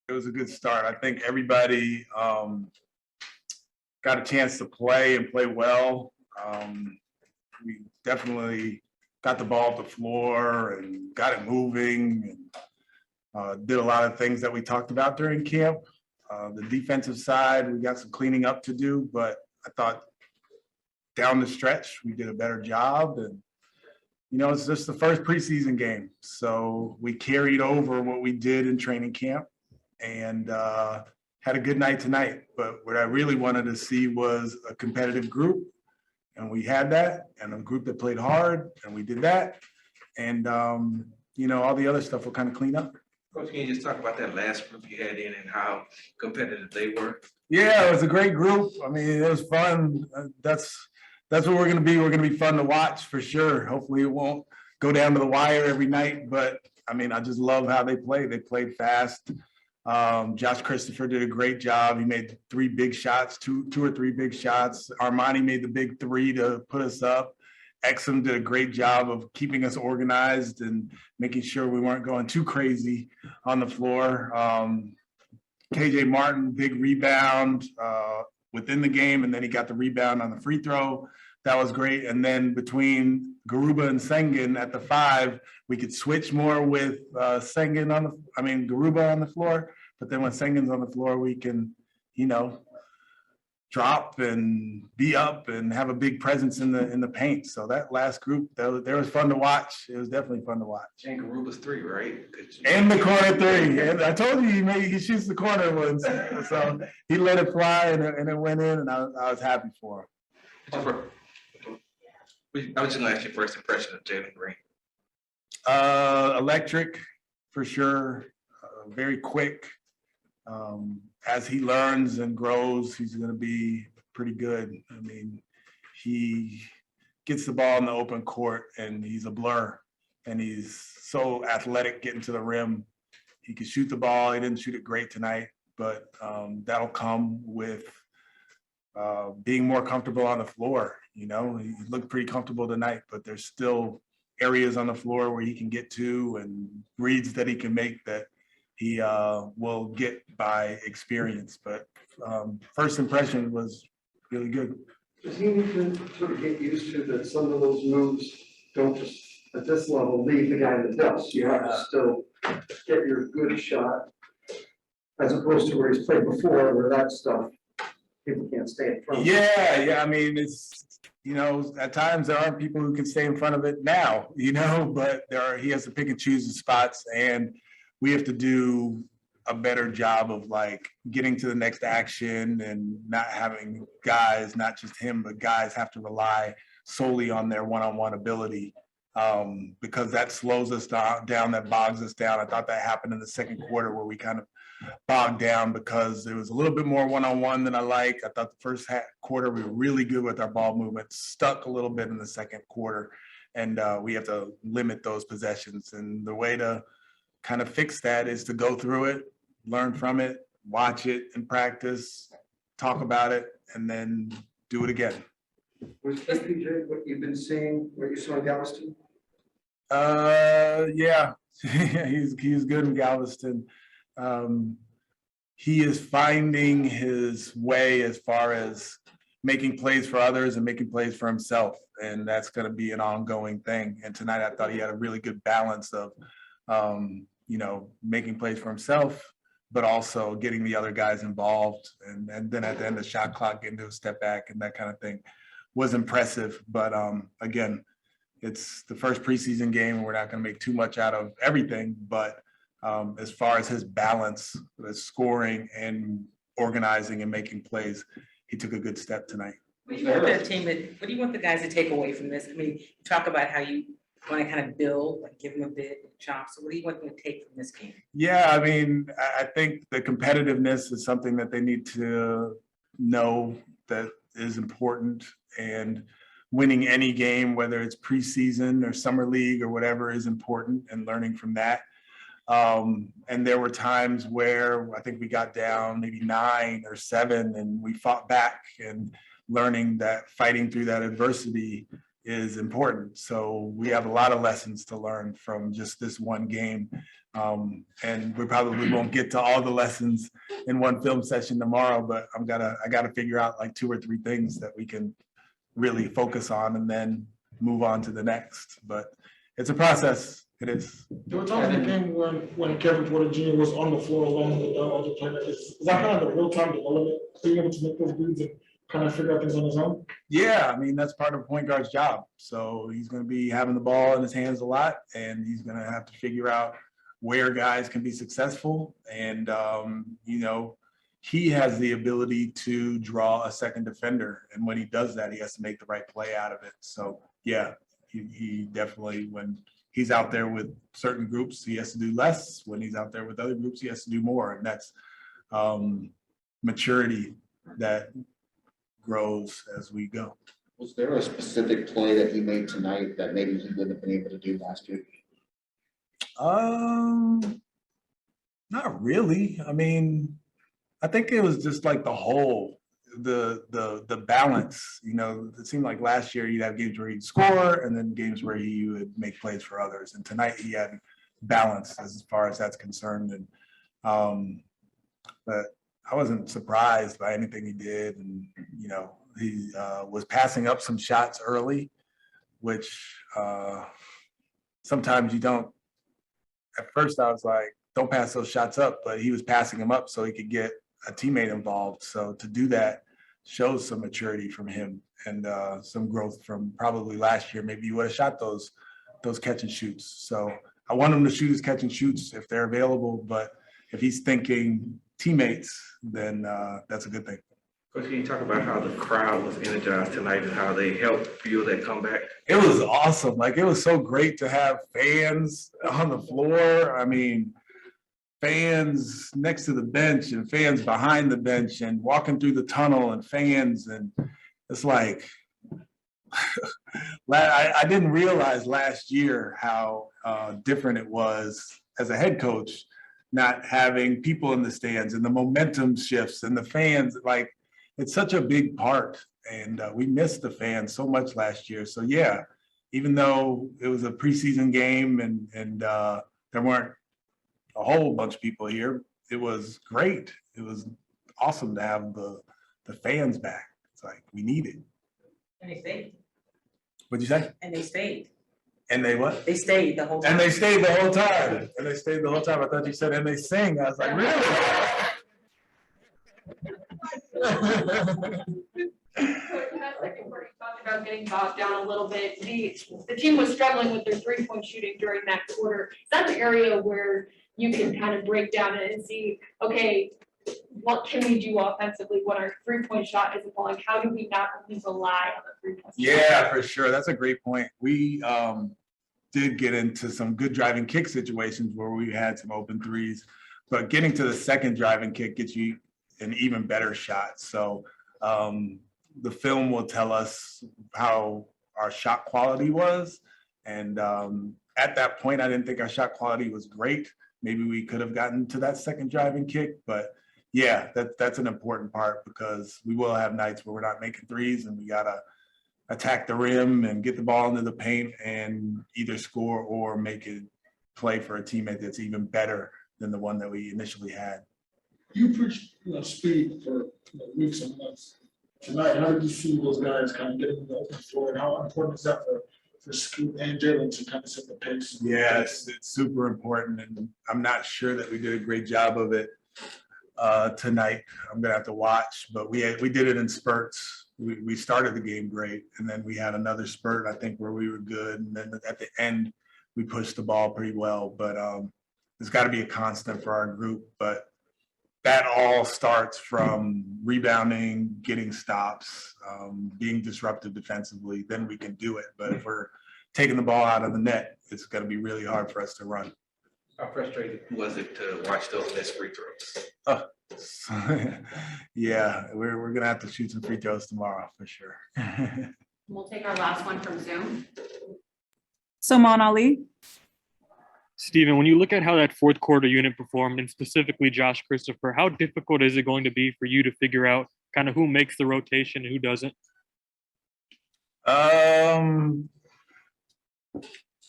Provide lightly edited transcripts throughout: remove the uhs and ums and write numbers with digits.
It was a good start. I think everybody got a chance to play and play well. We definitely got the ball off the floor and got it moving and did a lot of things that we talked about during camp. The defensive side, we got some cleaning up to do, but I thought down the stretch, we did a better job. And, you know, it's just the first preseason game. So we carried over what we did in training camp and had a good night tonight. But what I really wanted to see was a competitive group. And we had that, and a group that played hard, and we did that. And, you know, all the other stuff will kind of clean up. Coach, can you just talk about that last group you had in and how competitive they were? Yeah, it was a great group. I mean, it was fun. That's what we're going to be. We're going to be fun to watch for sure. Hopefully it won't go down to the wire every night, but I mean, I just love how they played. They played fast. Josh Christopher did a great job. He made three big shots, two or three big shots. Armani made the big three to put us up. Exum did a great job of keeping us organized and making sure we weren't going too crazy on the floor. KJ Martin, big rebound within the game, and then he got the rebound on the free throw. That was great. And then between Garuba and Sengun at the 5, we could switch more with Garuba on the floor. But then when Sengun's on the floor, we can, you know, drop and be up and have a big presence in the paint. So that last group, that was fun to watch. It was definitely fun to watch. And Garuba's 3, right? And the corner 3. And I told you he shoots the corner ones. So he let it fly and it went in, and I was happy for him. I was just going to ask your first impression of Jalen Green. Electric, for sure. Very quick. As he learns and grows, he's going to be pretty good. I mean, he gets the ball in the open court, and he's a blur. And he's so athletic getting to the rim. He can shoot the ball. He didn't shoot it great tonight, but that'll come with being more comfortable on the floor. You know, he looked pretty comfortable tonight, but there's still areas on the floor where he can get to and reads that he can make that he will get by experience. But first impression was really good. Does he need to sort of get used to that some of those moves don't just at this level leave the guy in the dust? You have to still get your good shot, as opposed to where he's played before, where that stuff people can't stay in front of. Yeah. I mean, it's, you know, at times there aren't people who can stay in front of it now, you know, but he has to pick and choose his spots, and we have to do a better job of like getting to the next action and not having guys, not just him, but guys have to rely solely on their one-on-one ability, because that slows us down, that bogs us down. I thought that happened in the second quarter where we kind of bogged down because it was a little bit more one-on-one than I like. I thought the first quarter we were really good with our ball movement, stuck a little bit in the second quarter, and we have to limit those possessions. And the way to kind of fix that is to go through it, learn from it, watch it in practice, talk about it, and then do it again. Was KPJ what you've been seeing, what you saw in Galveston? Yeah, he's good in Galveston. He is finding his way as far as making plays for others and making plays for himself, and that's going to be an ongoing thing. And tonight I thought he had a really good balance of you know, making plays for himself, but also getting the other guys involved. And then at the end of the shot clock, getting to a step back and that kind of thing was impressive. But again, it's the first preseason game, and we're not going to make too much out of everything. But as far as his balance, the scoring and organizing and making plays, he took a good step tonight. What do you want the guys to take away from this? I mean, you talk about how you want to kind of build, like give them a bit of chop. So what do you want them to take from this game? Yeah, I mean, I think the competitiveness is something that they need to know that is important, and winning any game, whether it's preseason or summer league or whatever, is important, and learning from that. And there were times where I think we got down maybe 9 or 7 and we fought back, and learning that fighting through that adversity is important. So we have a lot of lessons to learn from just this one game. And we probably won't get to all the lessons in one film session tomorrow, but I gotta figure out like 2 or 3 things that we can really focus on and then move on to the next. But it's a process. It is. There were times in the game when Kevin Porter Jr. was on the floor along with other playmakers. Is that kind of the real-time development, being able to make those reads and kind of figure out things on his own? Yeah, I mean, that's part of a point guard's job. So he's going to be having the ball in his hands a lot, and he's going to have to figure out where guys can be successful. And, he has the ability to draw a second defender. And when he does that, he has to make the right play out of it. So, yeah, he definitely, when he's out there with certain groups, he has to do less. When he's out there with other groups, he has to do more. And that's maturity that grows as we go. Was there a specific play that he made tonight that maybe he wouldn't have been able to do last year? Not really. I mean, I think it was just like the whole, the balance. It seemed like last year you'd have games where he'd score and then games where he would make plays for others. And tonight he had balance as far as that's concerned. And but I wasn't surprised by anything he did. And, he was passing up some shots early, which sometimes you don't. At first I was like, don't pass those shots up, but he was passing them up so he could get a teammate involved. So to do that shows some maturity from him and some growth from probably last year. Maybe you would have shot those catch and shoots. So I want him to shoot his catch and shoots if they're available, but if he's thinking teammates, then that's a good thing. Coach, can you talk about how the crowd was energized tonight and how they helped fuel that comeback? It was awesome. Like, it was so great to have fans on the floor. I mean, fans next to the bench and fans behind the bench and walking through the tunnel and fans. And it's like, I didn't realize last year how different it was as a head coach, not having people in the stands and the momentum shifts and the fans. Like, it's such a big part. And we missed the fans so much last year. So yeah, even though it was a preseason game and there weren't a whole bunch of people here, it was great. It was awesome to have the fans back. It's like, we need it. And they stayed. What'd you say? And they stayed. And they what? They stayed the whole time. And they stayed the whole time. And they stayed the whole time. I thought you said, and they sing. I was like, really? Second quarter, you talked about getting bogged down a little bit. The team was struggling with their 3-point shooting during that quarter. Is that the area where you can kind of break down and see, okay, what can we do offensively when our 3-point shot isn't falling? How do we not only rely on the 3-point shot? Yeah, for sure. That's a great point. We did get into some good driving kick situations where we had some open threes, but getting to the second driving kick gets you an even better shot. So the film will tell us how our shot quality was. And at that point, I didn't think our shot quality was great. Maybe we could have gotten to that second driving kick, but yeah, that's an important part because we will have nights where we're not making threes and we gotta attack the rim and get the ball into the paint and either score or make it play for a teammate that's even better than the one that we initially had. You preached speed for weeks and months. Tonight, how did you see those guys kind of getting in the open floor, and how important is that for Scoop and Jalen to kind of set the pace? Yes, it's super important, and I'm not sure that we did a great job of it tonight. I'm gonna have to watch, but we did it in spurts. We started the game great, and then we had another spurt, I think, where we were good, and then at the end, we pushed the ball pretty well. But there's got to be a constant for our group, but that all starts from rebounding, getting stops, being disruptive defensively, then we can do it. But if we're taking the ball out of the net, it's going to be really hard for us to run. How frustrating was it to watch those missed free throws? Yeah, we're going to have to shoot some free throws tomorrow for sure. We'll take our last one from Zoom. Salman Ali. Stephen, when you look at how that fourth quarter unit performed, and specifically Josh Christopher, how difficult is it going to be for you to figure out kind of who makes the rotation and who doesn't?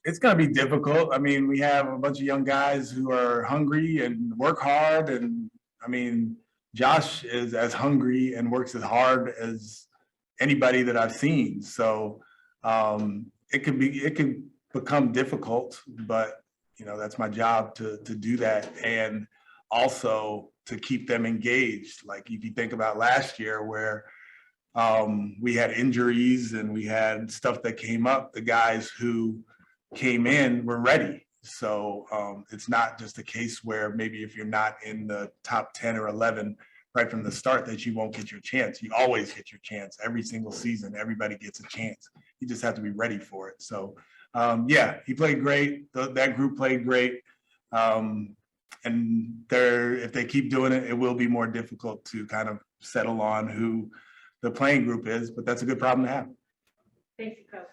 It's gonna be difficult. I mean, we have a bunch of young guys who are hungry and work hard, and I mean, Josh is as hungry and works as hard as anybody that I've seen. So it can become difficult, but you know, that's my job to do that, and also to keep them engaged. Like if you think about last year where we had injuries and we had stuff that came up, the guys who came in were ready. So it's not just a case where maybe if you're not in the top 10 or 11 right from the start that you won't get your chance. You always get your chance every single season. Everybody gets a chance. You just have to be ready for it. So yeah, he played great. That group played great. And if they keep doing it, it will be more difficult to kind of settle on who the playing group is, but that's a good problem to have. Thank you, Coach.